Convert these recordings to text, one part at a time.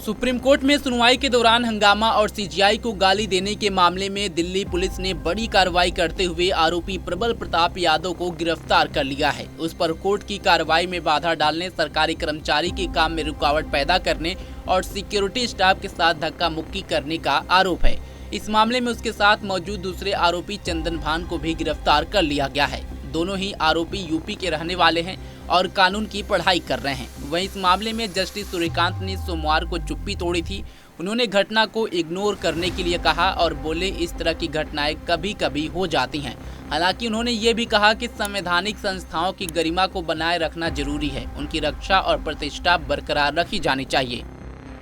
Supreme court में सुनवाई के दौरान हंगामा और सीजीआई को गाली देने के मामले में दिल्ली पुलिस ने बड़ी कार्रवाई करते हुए आरोपी प्रबल प्रताप यादव को गिरफ्तार कर लिया है। उस पर कोर्ट की कार्रवाई में बाधा डालने, सरकारी कर्मचारी के काम में रुकावट पैदा करने और सिक्योरिटी स्टाफ के साथ धक्का मुक्की करने का आरोप है। इस मामले में उसके साथ मौजूद दूसरे आरोपी चंदन भान को भी गिरफ्तार कर लिया गया है। दोनों ही आरोपी यूपी के रहने वाले हैं और कानून की पढ़ाई कर रहे हैं। वहीं इस मामले में जस्टिस सूर्यकांत ने सोमवार को चुप्पी तोड़ी थी। उन्होंने घटना को इग्नोर करने के लिए कहा और बोले इस तरह की घटनाएं कभी कभी हो जाती हैं। हालांकि उन्होंने ये भी कहा कि संवैधानिक संस्थाओं की गरिमा को बनाए रखना जरूरी है, उनकी रक्षा और प्रतिष्ठा बरकरार रखी जानी चाहिए।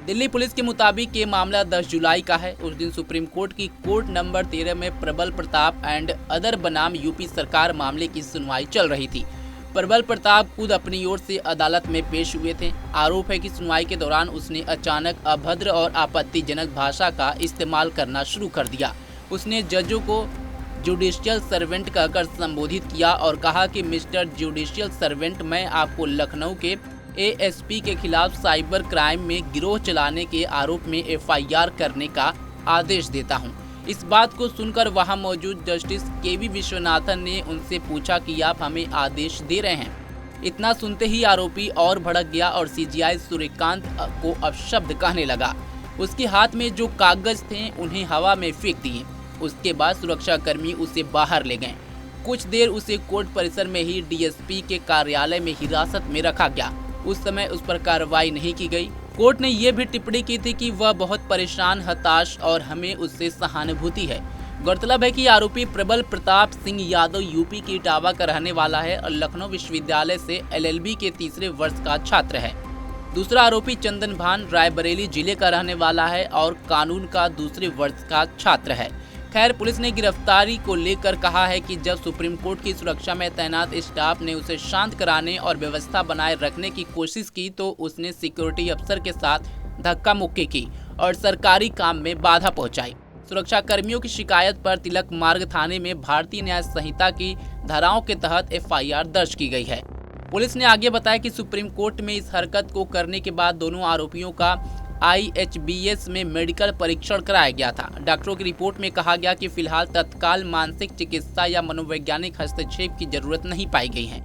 दिल्ली पुलिस के मुताबिक ये मामला 10 जुलाई का है। उस दिन सुप्रीम कोर्ट की कोर्ट नंबर 13 में प्रबल प्रताप एंड अदर बनाम यूपी सरकार मामले की सुनवाई चल रही थी। प्रबल प्रताप खुद अपनी ओर से अदालत में पेश हुए थे। आरोप है कि सुनवाई के दौरान उसने अचानक अभद्र और आपत्तिजनक भाषा का इस्तेमाल करना शुरू कर दिया। उसने जजों को जुडिशियल सर्वेंट कहकर संबोधित किया और कहा कि मिस्टर जुडिशियल सर्वेंट, मैं आपको लखनऊ के एएसपी के खिलाफ साइबर क्राइम में गिरोह चलाने के आरोप में एफआईआर करने का आदेश देता हूं। इस बात को सुनकर वहां मौजूद जस्टिस केवी विश्वनाथन ने उनसे पूछा कि आप हमें आदेश दे रहे हैं। इतना सुनते ही आरोपी और भड़क गया और सीजीआई सूर्यकांत को अपशब्द कहने लगा। उसके हाथ में जो कागज थे उन्हें हवा में फेंक दिए। उसके बाद सुरक्षाकर्मी उसे बाहर ले गए। कुछ देर उसे कोर्ट परिसर में ही डीएसपी के कार्यालय में हिरासत में रखा गया। उस समय उस पर कार्रवाई नहीं की गई। कोर्ट ने यह भी टिप्पणी की थी कि वह बहुत परेशान, हताश और हमें उससे सहानुभूति है। गौरतलब है कि आरोपी प्रबल प्रताप सिंह यादव यूपी की इटावा का रहने वाला है और लखनऊ विश्वविद्यालय से एलएलबी के तीसरे वर्ष का छात्र है। दूसरा आरोपी चंदन भान रायबरेली जिले का रहने वाला है और कानून का दूसरे वर्ष का छात्र है। खैर, पुलिस ने गिरफ्तारी को लेकर कहा है कि जब सुप्रीम कोर्ट की सुरक्षा में तैनात स्टाफ ने उसे शांत कराने और व्यवस्था बनाए रखने की कोशिश की तो उसने सिक्योरिटी अफसर के साथ धक्का मुक्की की और सरकारी काम में बाधा पहुंचाई। सुरक्षा कर्मियों की शिकायत पर तिलक मार्ग थाने में भारतीय न्याय संहिता की धाराओं के तहत एफआईआर दर्ज की गई है। पुलिस ने आगे बताया कि सुप्रीम कोर्ट में इस हरकत को करने के बाद दोनों आरोपियों का IHBS में मेडिकल परीक्षण कराया गया था। डॉक्टरों की रिपोर्ट में कहा गया कि फिलहाल तत्काल मानसिक चिकित्सा या मनोवैज्ञानिक हस्तक्षेप की जरूरत नहीं पाई गई है।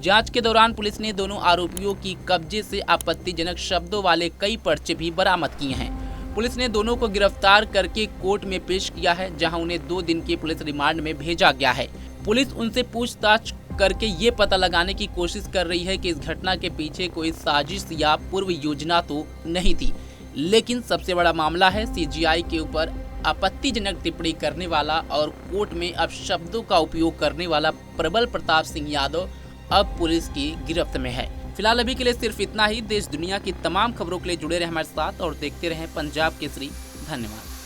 जांच के दौरान पुलिस ने दोनों आरोपियों की कब्जे से आपत्तिजनक शब्दों वाले कई पर्चे भी बरामद किए हैं। पुलिस ने दोनों को गिरफ्तार करके कोर्ट में पेश किया है, जहां उन्हें 2 दिन के पुलिस रिमांड में भेजा गया है। पुलिस उनसे पूछताछ करके ये पता लगाने की कोशिश कर रही है कि इस घटना के पीछे कोई साजिश या पूर्व योजना तो नहीं थी। लेकिन सबसे बड़ा मामला है सीजीआई के ऊपर आपत्तिजनक टिप्पणी करने वाला और कोर्ट में अपशब्दों का उपयोग करने वाला प्रबल प्रताप सिंह यादव अब पुलिस की गिरफ्त में है। फिलहाल अभी के लिए सिर्फ इतना ही। देश दुनिया की तमाम खबरों के लिए जुड़े रहे हमारे साथ और देखते रहें पंजाब केसरी। धन्यवाद।